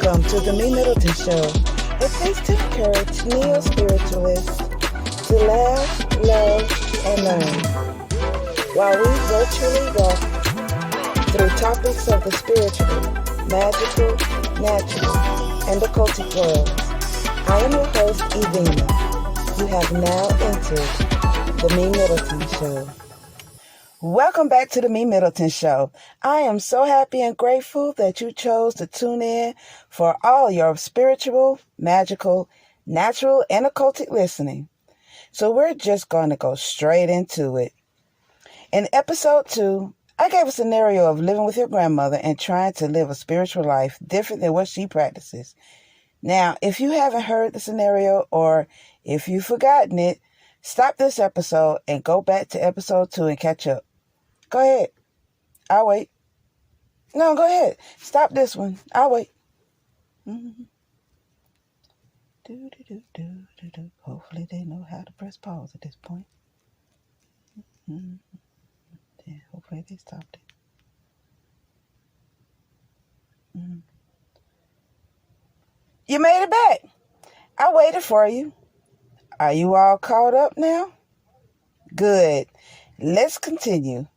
Welcome to the MeMyddleton Show, a place to encourage neo-spiritualists to laugh, love, and learn, while we virtually walk through topics of the spiritual, magical, natural, and occultic worlds. I am your host, Evina. You have now entered the MeMyddleton Show. Welcome back to the MeMyddleton Show. I am so happy and grateful that you chose to tune in for all your spiritual, magical, natural, and occultic listening. So we're just going to go straight into it. In episode 2, I gave a scenario of living with your grandmother and trying to live a spiritual life different than what she practices. Now, if you haven't heard the scenario or if you've forgotten it, stop this episode and go back to episode 2 and catch up. Go ahead. I'll wait. No, go ahead. Stop this one. I'll wait. Mm-hmm. Hopefully they know how to press pause at this point. Mm-hmm. Yeah, hopefully they stopped it. Mm-hmm. You made it back. I waited for you. Are you all caught up now? Good. Let's continue.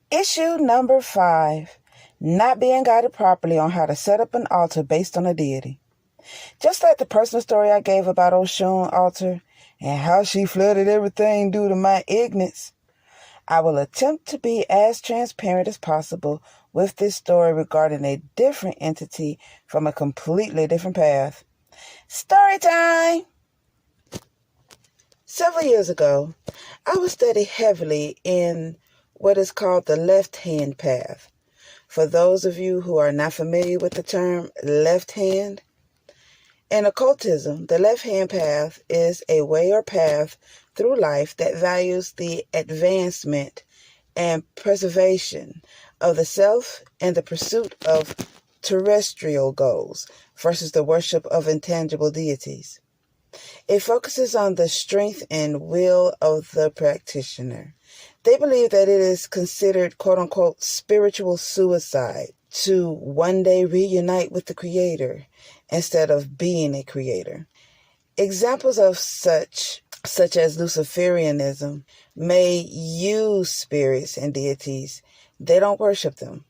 Issue number 5, not being guided properly on how to set up an altar based on a deity. Just like the personal story I gave about Oshun altar and how she flooded everything due to my ignorance, I will attempt to be as transparent as possible with this story regarding a different entity from a completely different path. Story time! Several years ago, I was studying heavily in what is called the left-hand path. For those of you who are not familiar with the term left hand, in occultism, the left-hand path is a way or path through life that values the advancement and preservation of the self and the pursuit of terrestrial goals versus the worship of intangible deities. It focuses on the strength and will of the practitioner. They believe that it is considered, quote-unquote, spiritual suicide to one day reunite with the Creator instead of being a creator. Examples of such as Luciferianism, may use spirits and deities. They don't worship them.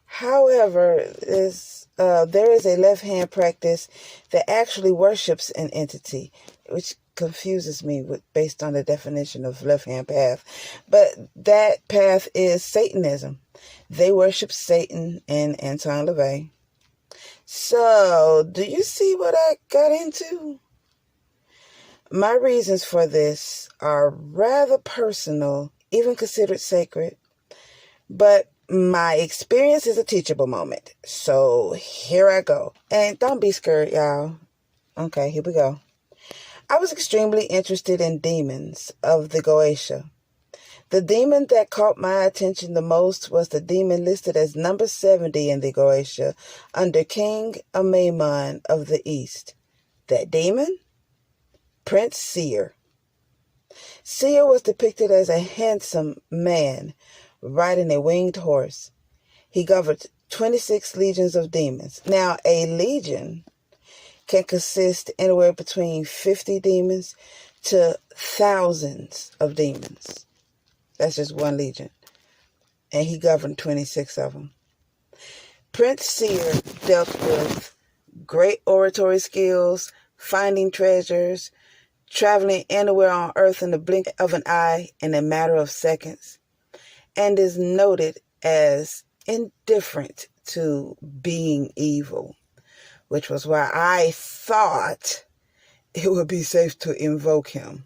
However, there is a left-hand practice that actually worships an entity, which confuses me based on the definition of left-hand path. But that path is Satanism. They worship Satan and Anton LaVey. So, do you see what I got into? My reasons for this are rather personal, even considered sacred. But my experience is a teachable moment. So, here I go. And don't be scared, y'all. Okay, here we go. I was extremely interested in demons of the Goetia. The demon that caught my attention the most was the demon listed as number 70 in the Goetia under King Amemon of the East. That demon? Prince Seer. Seer was depicted as a handsome man riding a winged horse. He governed 26 legions of demons. Now, a legion can consist anywhere between 50 demons to thousands of demons. That's just one legion. And he governed 26 of them. Prince Seer dealt with great oratory skills, finding treasures, traveling anywhere on earth in the blink of an eye in a matter of seconds, and is noted as indifferent to being evil, which was why I thought it would be safe to invoke him.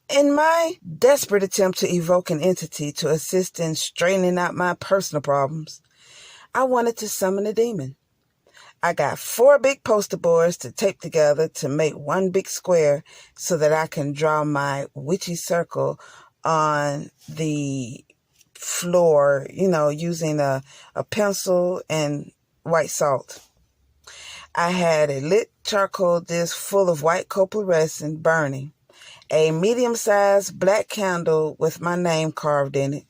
In my desperate attempt to evoke an entity to assist in straightening out my personal problems, I wanted to summon a demon. I got 4 big poster boards to tape together to make one big square so that I can draw my witchy circle on the floor, using a pencil and white salt. I had a lit charcoal disc full of white copal resin burning, a medium-sized black candle with my name carved in it.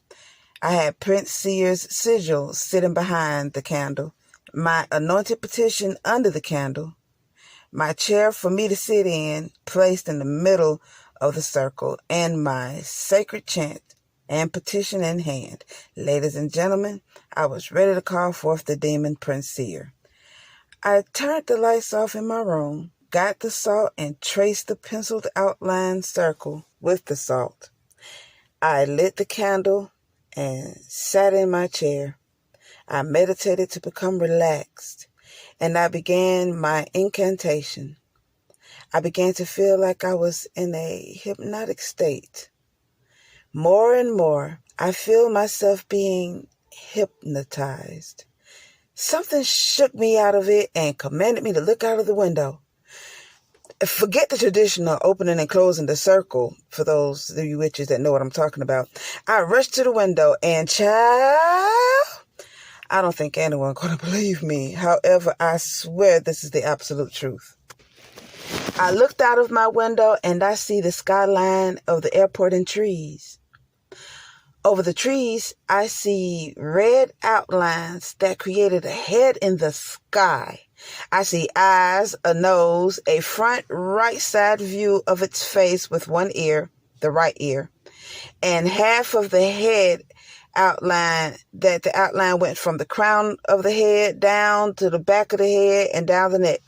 I had Prince Seer's sigil sitting behind the candle, my anointed petition under the candle, my chair for me to sit in placed in the middle of the circle, and my sacred chant and petition in hand. Ladies and gentlemen, I was ready to call forth the demon Prince Seer. I turned the lights off in my room, got the salt, and traced the penciled outline circle with the salt. I lit the candle and sat in my chair. I meditated to become relaxed, and I began my incantation. I began to feel like I was in a hypnotic state. More and more, I feel myself being hypnotized. Something shook me out of it and commanded me to look out of the window. Forget the traditional opening and closing the circle, for those of you witches that know what I'm talking about. I rushed to the window and child, I don't think anyone's going to believe me. However, I swear this is the absolute truth. I looked out of my window and I see the skyline of the airport and trees. Over the trees, I see red outlines that created a head in the sky. I see eyes, a nose, a front right side view of its face with one ear, the right ear, and half of the head outline, that the outline went from the crown of the head down to the back of the head and down the neck.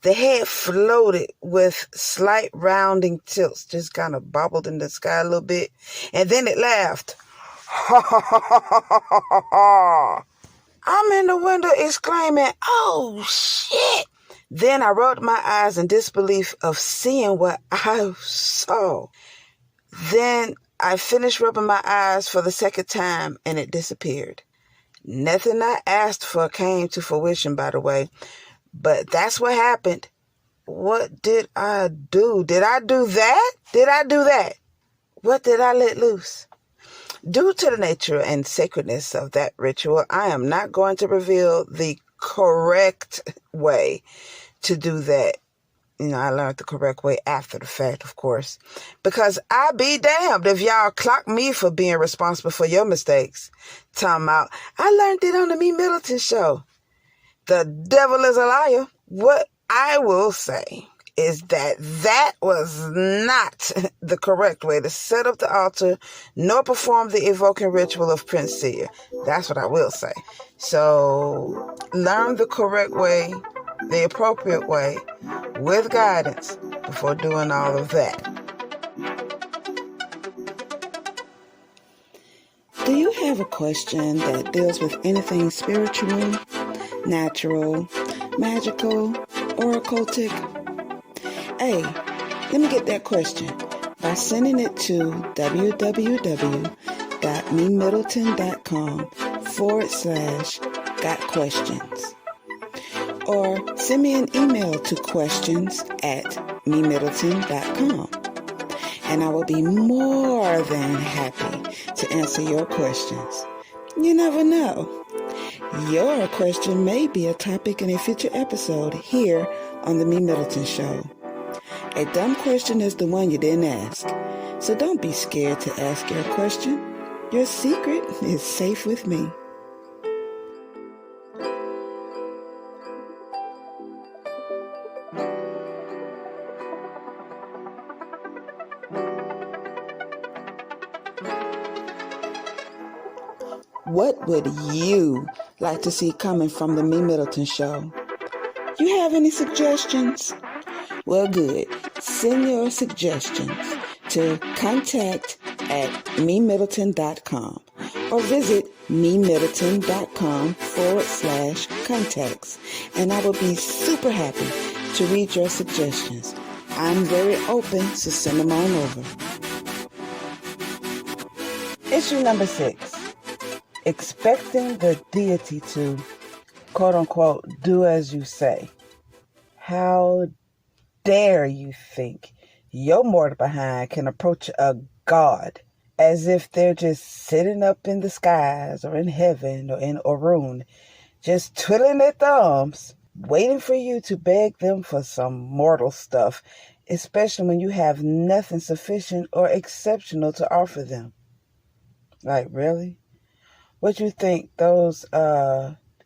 The head floated with slight rounding tilts, just kind of bobbled in the sky a little bit, and then it laughed. Ha ha ha ha ha ha ha ha. I'm in the window exclaiming, "Oh shit!" Then I rolled my eyes in disbelief of seeing what I saw. Then I finished rubbing my eyes for the second time and it disappeared. Nothing I asked for came to fruition, by the way. But that's what happened. What did I do? Did I do that? Did I do that? What did I let loose? Due to the nature and sacredness of that ritual, I am not going to reveal the correct way to do that. I learned the correct way after the fact, of course, because I be damned if y'all clock me for being responsible for your mistakes. Talking about, I learned it on the MeMyddleton show. The devil is a liar. What I will say is that was not the correct way to set up the altar nor perform the evoking ritual of Prince Seer. That's what I will say. So learn the correct way, the appropriate way, with guidance before doing all of that. Do you have a question that deals with anything spiritual, natural, magical, or occultic? Hey, let me get that question by sending it to www.MeMyddleton.com/gotquestions. Or send me an email to questions@MeMyddleton.com. And I will be more than happy to answer your questions. You never know. Your question may be a topic in a future episode here on the MeMyddleton Show. A dumb question is the one you didn't ask. So don't be scared to ask your question. Your secret is safe with me. What would you like to see coming from the MeMyddleton Show? You have any suggestions? Well, good. Send your suggestions to contact@MeMyddleton.com or visit MeMyddleton.com/contacts, and I will be super happy to read your suggestions. I'm very open, so send them on over. Issue number 6. Expecting the deity to, quote-unquote, do as you say. How dare you think your mortal behind can approach a god as if they're just sitting up in the skies or in heaven or in Orun, just twiddling their thumbs, waiting for you to beg them for some mortal stuff, especially when you have nothing sufficient or exceptional to offer them. Like, really? What you think those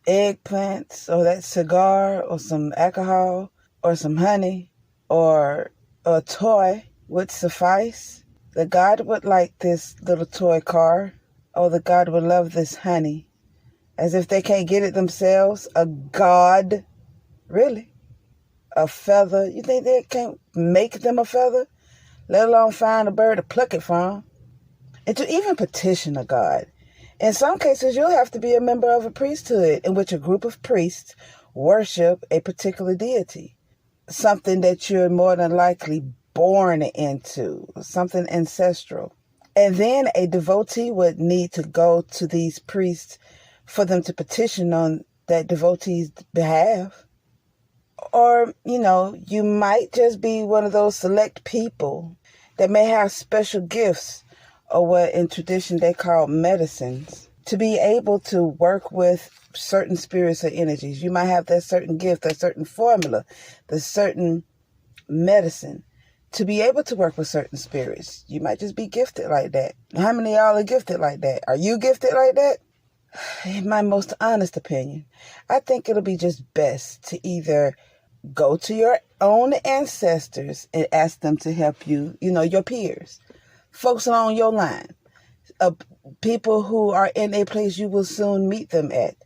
eggplants or that cigar or some alcohol or some honey or a toy would suffice. The God would like this little toy car, or the God would love this honey, as if they can't get it themselves. A God? Really? A feather? You think they can't make them a feather? Let alone find a bird to pluck it from? And to even petition a God. In some cases, you'll have to be a member of a priesthood in which a group of priests worship a particular deity. Something that you're more than likely born into, something ancestral. And then a devotee would need to go to these priests for them to petition on that devotee's behalf. Or, you might just be one of those select people that may have special gifts, or what in tradition they call medicines, to be able to work with certain spirits or energies. You might have that certain gift, that certain formula, the certain medicine to be able to work with certain spirits. You might just be gifted like that. How many of y'all are gifted like that? Are you gifted like that? In my most honest opinion, I think it'll be just best to either go to your own ancestors and ask them to help you, your peers, folks along your line, people who are in a place you will soon meet them at,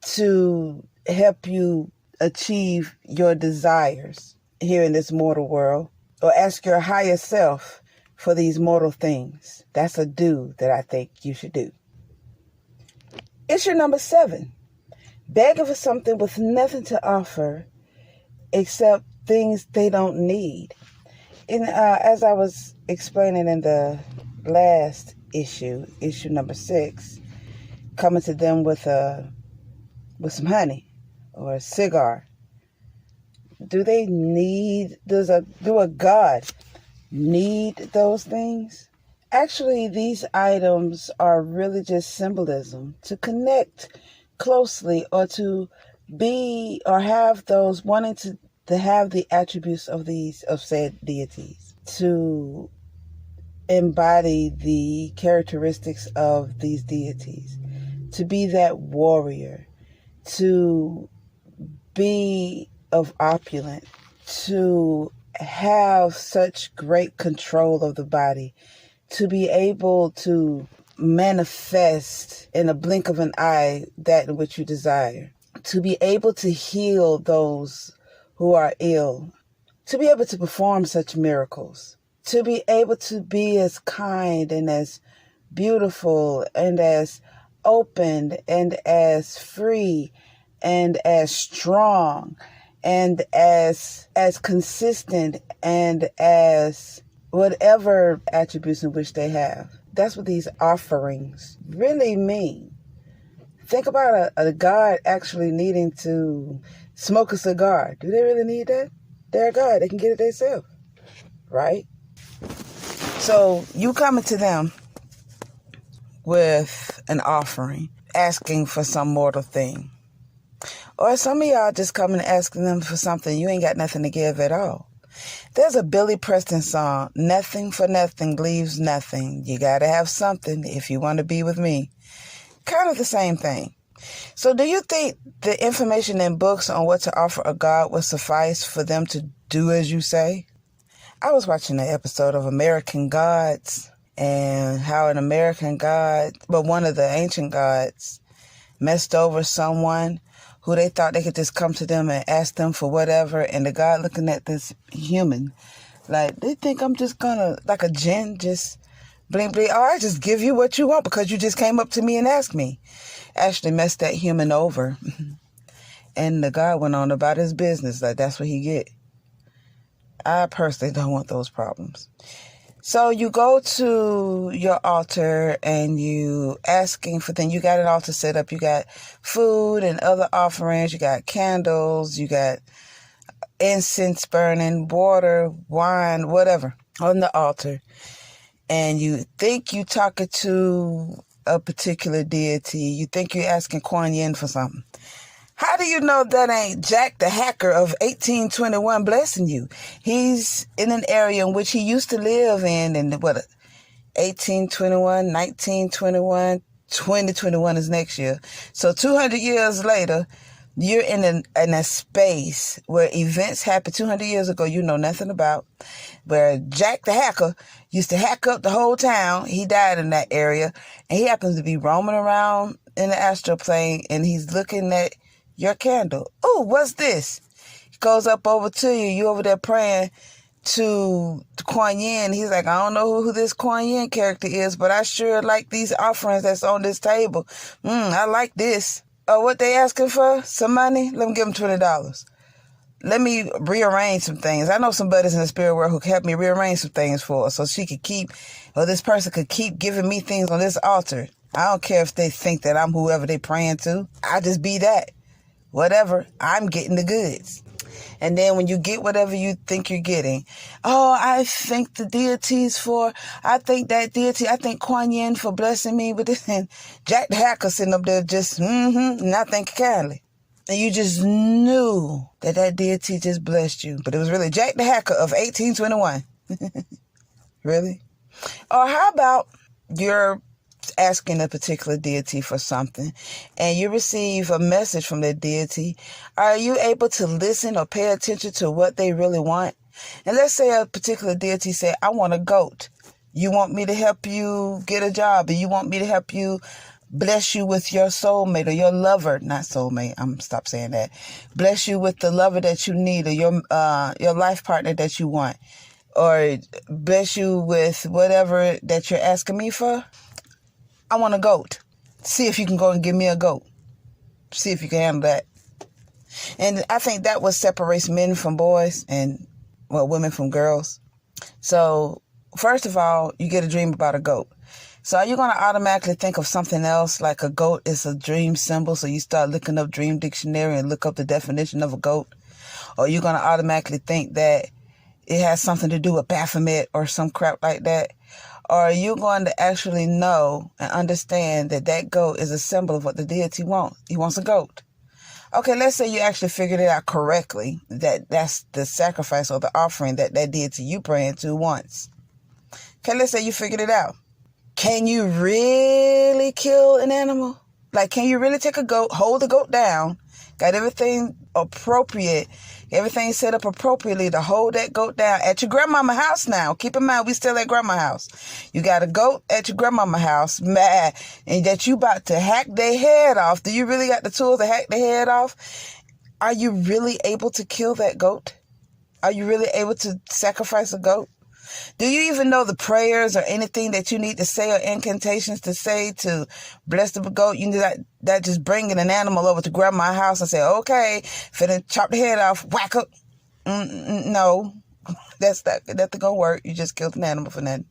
to help you achieve your desires here in this mortal world, or ask your higher self for these mortal things. That's a do that I think you should do. Issue number 7, begging for something with nothing to offer except things they don't need. As I was explaining in the last issue number 6, coming to them with some honey or a cigar. Do a God need those things? Actually, these items are really just symbolism to connect closely, or to be or have those wanting to have the attributes of said deities, to embody the characteristics of these deities, to be that warrior, to be of opulence, to have such great control of the body, to be able to manifest in a blink of an eye that in which you desire, to be able to heal those who are ill, to be able to perform such miracles, to be able to be as kind and as beautiful and as open and as free and as strong and as consistent and as whatever attributes in which they have. That's what these offerings really mean. Think about a God actually needing to smoke a cigar. Do they really need that? They're a God. They can get it themselves, right? So you coming to them with an offering, asking for some mortal thing. Or some of y'all just coming and asking them for something you ain't got nothing to give at all. There's a Billy Preston song, nothing for nothing leaves nothing. You got to have something if you want to be with me. Kind of the same thing. So do you think the information in books on what to offer a God will suffice for them to do as you say? I was watching an episode of American Gods, and how an American God, one of the ancient gods, messed over someone who they thought they could just come to them and ask them for whatever, and the God looking at this human like, they think I'm just gonna, like a djinn, just blink, blink, oh, I just give you what you want because you just came up to me and asked me. Actually messed that human over. And the God went on about his business, like that's what he get. I personally don't want those problems. So you go to your altar and you asking for things. You got an altar set up. You got food and other offerings. You got candles. You got incense burning, water, wine, whatever on the altar. And you think you talking to a particular deity. You think you're asking Kuan Yin for something. How do you know that ain't Jack the Hacker of 1821 blessing you? He's in an area in which he used to live in 1821, 1921, 2021 is next year. So 200 years later, you're in a space where events happened 200 years ago you know nothing about, where Jack the Hacker used to hack up the whole town. He died in that area, and he happens to be roaming around in the astral plane, and he's looking at your candle. Oh, what's this? He goes up over to you. You over there praying to Kuan Yin. He's like, I don't know who this Kuan Yin character is, but I sure like these offerings that's on this table. I like this. Oh, what they asking for? Some money? Let me give them $20. Let me rearrange some things. I know some buddies in the spirit world who can help me rearrange some things for her so she could keep, or this person could keep giving me things on this altar. I don't care if they think that I'm whoever they praying to. I just be that. Whatever. I'm getting the goods. And then when you get whatever you think you're getting, oh, I thank the deities for, I thank that deity, I thank Kuan Yin for blessing me with this. And Jack the Hacker sitting up there just, not thinking kindly. And you just knew that deity just blessed you. But it was really Jack the Hacker of 1821. Really? Or how about you're asking a particular deity for something and you receive a message from that deity. Are you able to listen or pay attention to what they really want? And let's say a particular deity said, I want a goat. You want me to help you get a job, or you want me to help you bless you with your soulmate or your lover, not soulmate, stop saying that. Bless you with the lover that you need, or your life partner that you want, or bless you with whatever that you're asking me for. I want a goat. See if you can go and give me a goat. See if you can handle that. And I think that what separates men from boys and, women from girls. So, first of all, you get a dream about a goat. So are you going to automatically think of something else, like a goat is a dream symbol, so you start looking up Dream Dictionary and look up the definition of a goat? Or are you going to automatically think that it has something to do with Baphomet or some crap like that? Or are you going to actually know and understand that goat is a symbol of what the deity wants? He wants a goat. Okay, let's say you actually figured it out correctly, that that's the sacrifice or the offering that deity you praying to wants. Okay, let's say you figured it out. Can you really kill an animal? Like, can you really take a goat, hold the goat down, got everything appropriate, everything set up appropriately to hold that goat down at your grandmama house now? Keep in mind, we still at grandma's house. You got a goat at your grandmama house, mad, and that you about to hack their head off. Do you really got the tools to hack their head off? Are you really able to kill that goat? Are you really able to sacrifice a goat? Do you even know the prayers or anything that you need to say or incantations to say to bless the goat? You know that just bringing an animal over to grandma's house and say, okay, finna chop the head off, whack up. No, that's not gonna work. You just killed an animal for nothing.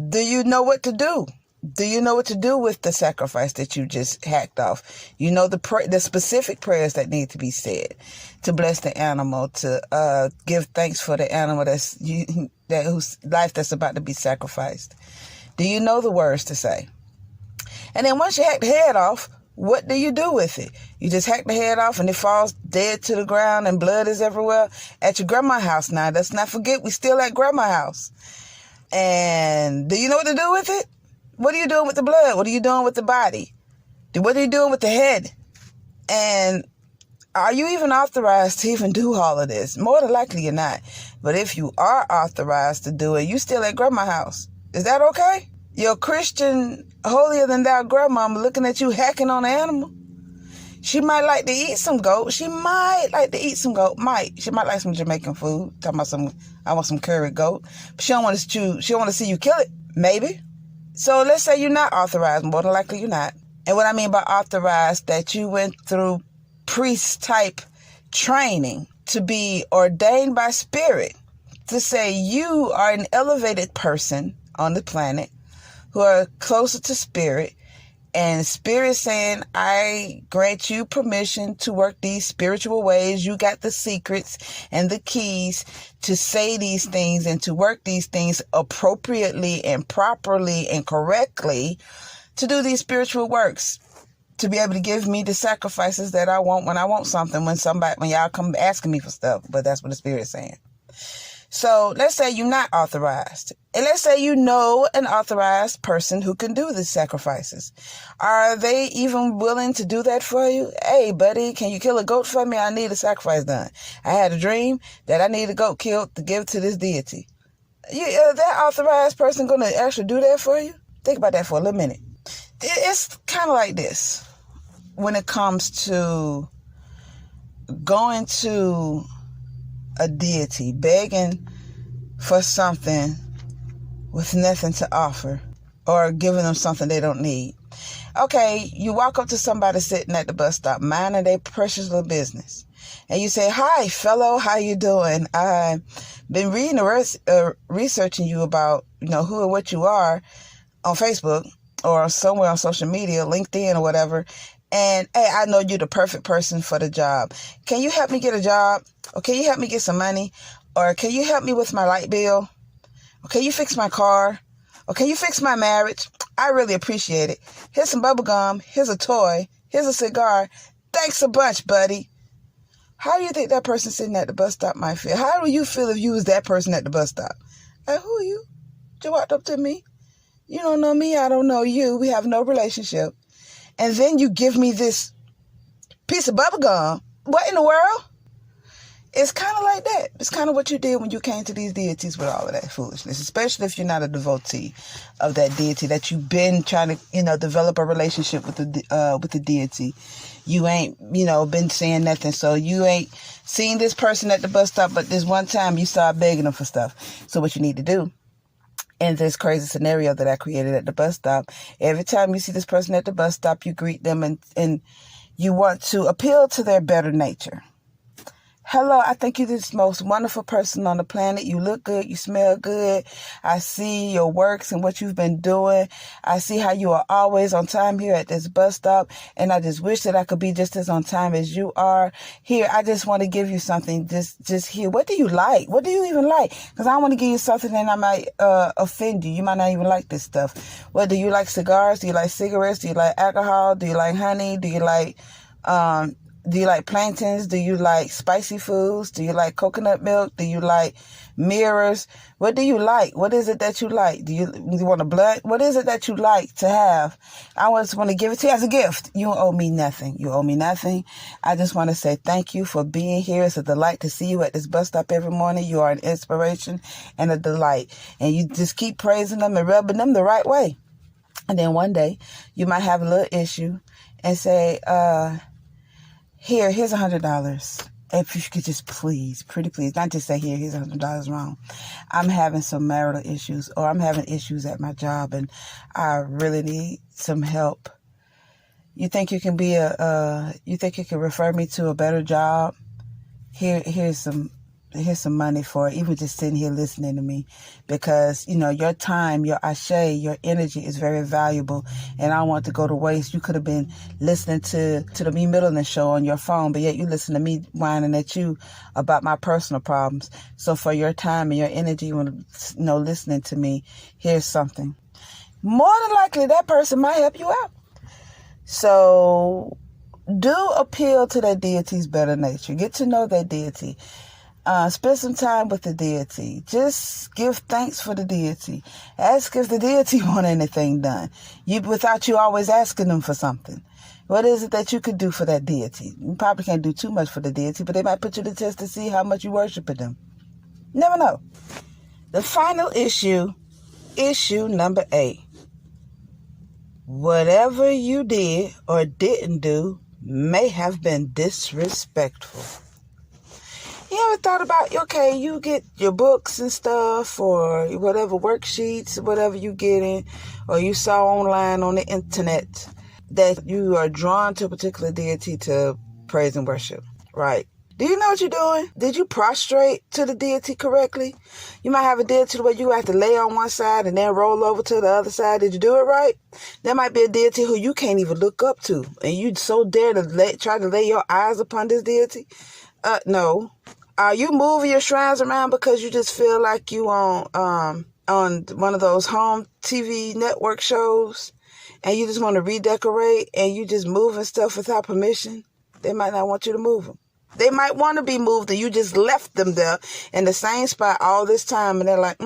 Do you know what to do? Do you know what to do with the sacrifice that you just hacked off? You know the specific prayers that need to be said to bless the animal, to give thanks for the animal whose life that's about to be sacrificed. Do you know the words to say? And then once you hack the head off, what do you do with it? You just hack the head off and it falls dead to the ground and blood is everywhere at your grandma's house now. Let's not forget, we still at grandma's house. And do you know what to do with it? What are you doing with the blood? What are you doing with the body? What are you doing with the head? And are you even authorized to even do all of this? More than likely you're not. But if you are authorized to do it, you still at grandma's house. Is that okay? Your Christian, holier than thou grandmama looking at you hacking on an animal. She might like to eat some goat. She might like to eat some goat. She might like some Jamaican food. Talking about I want some curry goat. But she don't want to see you kill it. Maybe. So let's say you're not authorized. More than likely you're not. And what I mean by authorized, that you went through priest-type training to be ordained by spirit to say you are an elevated person on the planet who are closer to spirit, and spirit saying, I grant you permission to work these spiritual ways. You got the secrets and the keys to say these things and to work these things appropriately and properly and correctly, to do these spiritual works, to be able to give me the sacrifices that I want when I want something, when y'all come asking me for stuff. But that's what the spirit's saying. So let's say you're not authorized. And let's say you know an authorized person who can do these sacrifices. Are they even willing to do that for you? Hey, buddy, can you kill a goat for me? I need a sacrifice done. I had a dream that I need a goat killed to give to this deity. That authorized person going to actually do that for you? Think about that for a little minute. It's kind of like this when it comes to going to a deity, begging for something with nothing to offer, or giving them something they don't need. Okay, you walk up to somebody sitting at the bus stop, minding their precious little business, and you say, "Hi, fellow, how you doing? I've been reading researching you about, who and what you are on Facebook or somewhere on social media, LinkedIn or whatever. And hey, I know you're the perfect person for the job. Can you help me get a job? Or can you help me get some money? Or can you help me with my light bill? Or can you fix my car? Or can you fix my marriage? I really appreciate it. Here's some bubble gum. Here's a toy. Here's a cigar. Thanks a bunch, buddy." How do you think that person sitting at the bus stop might feel? How do you feel if you was that person at the bus stop? Like, who are you? You walked up to me. You don't know me. I don't know you. We have no relationship. And then you give me this piece of bubble gum. What in the world? It's kind of like that. It's kind of what you did when you came to these deities with all of that foolishness, especially if you're not a devotee of that deity, that you've been trying to, develop a relationship with the deity. You ain't, been saying nothing. So you ain't seen this person at the bus stop, but this one time you start begging them for stuff. So what you need to do in this crazy scenario that I created at the bus stop, every time you see this person at the bus stop, you greet them and you want to appeal to their better nature. "Hello, I think you're the most wonderful person on the planet. You look good. You smell good. I see your works and what you've been doing. I see how you are always on time here at this bus stop. And I just wish that I could be just as on time as you are. Here, I just want to give you something. Just here. What do you like? What do you even like? Because I want to give you something and I might offend you. You might not even like this stuff. What, do you like cigars? Do you like cigarettes? Do you like alcohol? Do you like honey? Do you like plantains? Do you like spicy foods? Do you like coconut milk? Do you like mirrors? What do you like? What is it that you like? Do you want a blunt? What is it that you like to have? I just want to give it to you as a gift. You don't owe me nothing. You owe me nothing. I just want to say thank you for being here. It's a delight to see you at this bus stop every morning. You are an inspiration and a delight. And you just keep praising them and rubbing them the right way. And then one day you might have a little issue and say, here's $100. If you could just pretty please, not just say, here's $100 wrong. I'm having some marital issues, or I'm having issues at my job and I really need some help. You think you can you think you can refer me to a better job? Here's some money for it, even just sitting here listening to me, because your time, your ashe, your energy is very valuable, and I don't want to go to waste. You could have been listening to the MeMyddleton show on your phone, but yet you listen to me whining at you about my personal problems. So for your time and your energy, when listening to me, here's something. More than likely, that person might help you out. So do appeal to that deity's better nature. Get to know that deity. Spend some time with the deity. Just give thanks for the deity. Ask if the deity want anything done. Without you always asking them for something. What is it that you could do for that deity? You probably can't do too much for the deity, but they might put you to the test to see how much you worship them. Never know. The final issue number 8. Whatever you did or didn't do may have been disrespectful. You ever thought about, okay, you get your books and stuff, or whatever worksheets, whatever you get in, or you saw online on the internet, that you are drawn to a particular deity to praise and worship, right? Do you know what you're doing? Did you prostrate to the deity correctly? You might have a deity where you have to lay on one side and then roll over to the other side. Did you do it right? There might be a deity who you can't even look up to, and you so dare to try to lay your eyes upon this deity? No. Are you moving your shrines around because you just feel like you on one of those home TV network shows, and you just want to redecorate, and you just moving stuff without permission? They might not want you to move them. They might want to be moved and you just left them there in the same spot all this time. And they're like,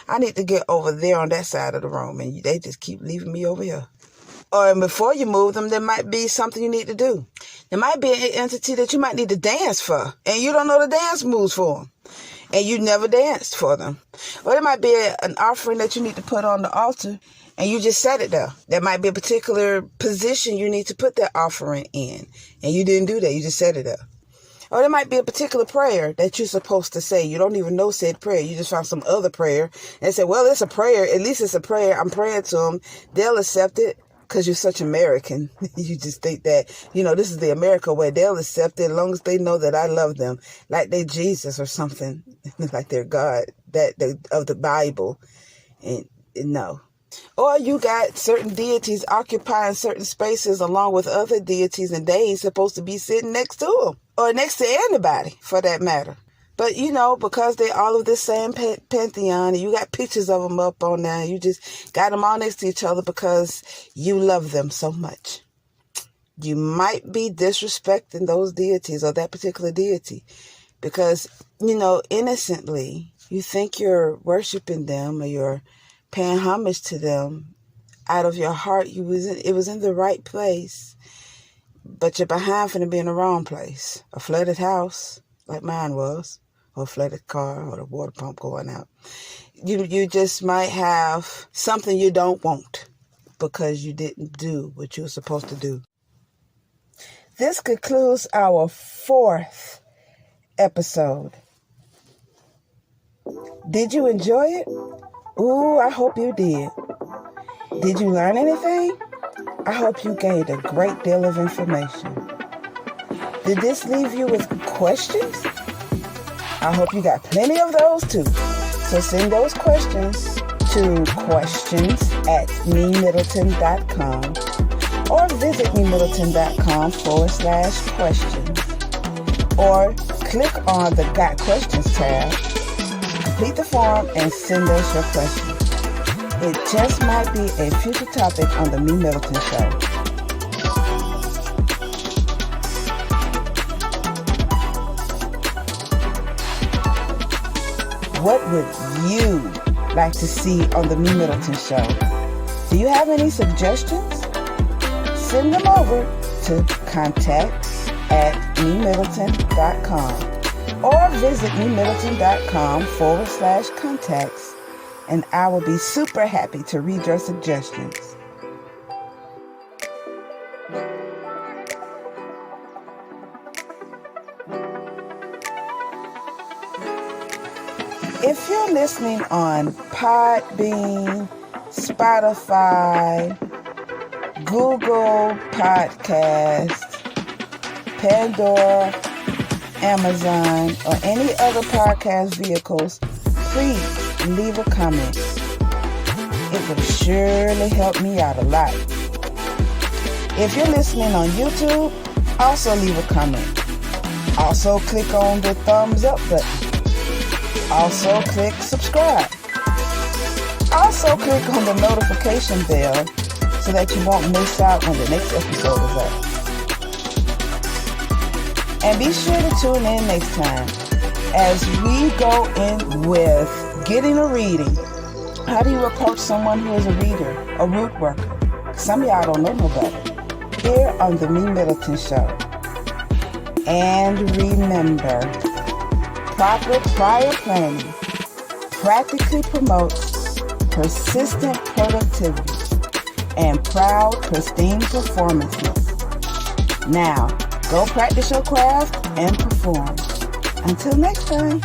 I need to get over there on that side of the room. And they just keep leaving me over here. Or before you move them, there might be something you need to do. There might be an entity that you might need to dance for. And you don't know the dance moves for them. And you never danced for them. Or there might be an offering that you need to put on the altar. And you just set it there. There might be a particular position you need to put that offering in. And you didn't do that. You just set it there. Or there might be a particular prayer that you're supposed to say. You don't even know said prayer. You just found some other prayer. And say, well, it's a prayer. At least it's a prayer. I'm praying to them. They'll accept it because you're such American. You just think that, this is the America way. They'll accept it as long as they know that I love them. Like they're Jesus or something. Like they're God of the Bible. And no. Or you got certain deities occupying certain spaces along with other deities, and they ain't supposed to be sitting next to them or next to anybody for that matter. But, because they all of this same pantheon, and you got pictures of them up on there, you just got them all next to each other because you love them so much. You might be disrespecting those deities or that particular deity because, innocently, you think you're worshiping them or you're paying homage to them out of your heart. It was in the right place, but you're behind finna be in the wrong place. A flooded house, like mine was, or a flooded car, or the water pump going out. You just might have something you don't want because you didn't do what you were supposed to do. This concludes our 4th episode. Did you enjoy it? Ooh, I hope you did. Did you learn anything? I hope you gained a great deal of information. Did this leave you with questions? I hope you got plenty of those too. So send those questions to questions@MeMyddleton.com or visit MeMyddleton.com/questions or click on the Got Questions tab. Complete the form and send us your questions. It just might be a future topic on the MeMyddleton Show. What would you like to see on the MeMyddleton Show? Do you have any suggestions? Send them over to contacts@MeMyddleton.com or visit MeMyddleton.com/contacts, and I will be super happy to read your suggestions. If you're listening on Podbean, Spotify, Google Podcast, Pandora, Amazon, or any other podcast vehicles, please leave a comment. It would surely help me out a lot. If you're listening on YouTube, also leave a comment. Also click on the thumbs up button. Also click subscribe. Also click on the notification bell so that you won't miss out when the next episode is up. And be sure to tune in next time as we go in with getting a reading. How do you approach someone who is a reader, a root worker? Some of y'all don't know no better. Here on the MeMyddleton Show. And remember, proper prior planning practically promotes persistent productivity and proud, pristine performances. Now, go practice your craft and perform. Until next time.